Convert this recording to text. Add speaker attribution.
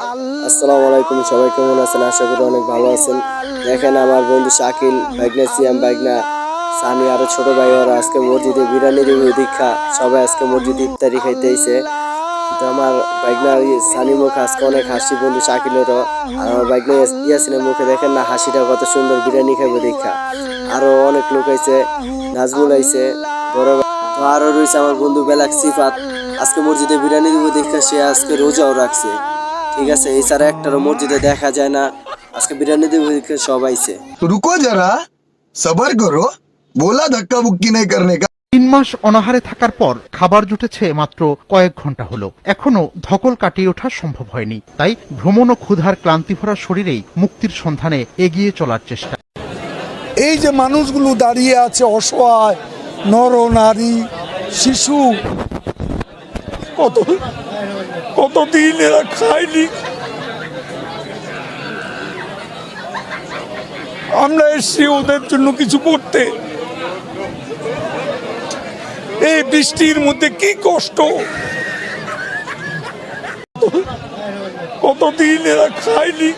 Speaker 1: আসসালামু আলাইকুম, সবাই কেমন আছেন? আশা করি অনেক ভালো আছেন। দেখেন আমার বন্ধু শাকিল, বাইগনা সিয়াম, বাইগনা সানি আরো ছোট ভাই ওরা আজকে মসজিদে বিরিয়ানি দেবে দীক্ষা, সবাই আজকে মসজিদে ইফতারি খাইতে আইছে। তো আমার বাইগনা সানি মুখে আজকে অনেক হাসি, বন্ধু শাকিলেরও। আর আমার বাইগনা ইয়াসিনের মুখে দেখেন না হাসিটা কত সুন্দর, বিরিয়ানি খাইবে দীক্ষা। আরো অনেক লোক আইছে, নাজমুল আইছে, বড় ভাই। তো আরো রয়েছে আমার বন্ধু বেলাক সিফাত, আজকে মসজিদে বিরিয়ানি দেবো দীক্ষা, সে আজকে রোজাও রাখছে। ঠিক আছে, এছাড়া একটারও মসজিদে দেখা যায় না। আজকে বিরিয়ানি দেবো দীক্ষা, সব আইছে।
Speaker 2: तो रुको जरा सबर करो बोला धक्का बुक्की नहीं करने का
Speaker 3: 3 মাস অনাহারে থাকার পর খাবার জুটেছে মাত্র কয়েক ঘন্টা হলো, এখনো ধকল কাটিয়ে ওঠা সম্ভব হয়নি। তাই ভ্রমণ ও ক্ষুধার ক্লান্তি ভরা শরীরেই মুক্তির সন্ধানে এগিয়ে চলার চেষ্টা।
Speaker 4: এই যে মানুষগুলো দাঁড়িয়ে আছে অসহায়, নর নারী শিশু, কতদিন এরা খায়নি। আমরা এসছি ওদের জন্য কিছু করতে। এই বৃষ্টির মধ্যে কি কষ্ট, কতদিন এরা খায়নি।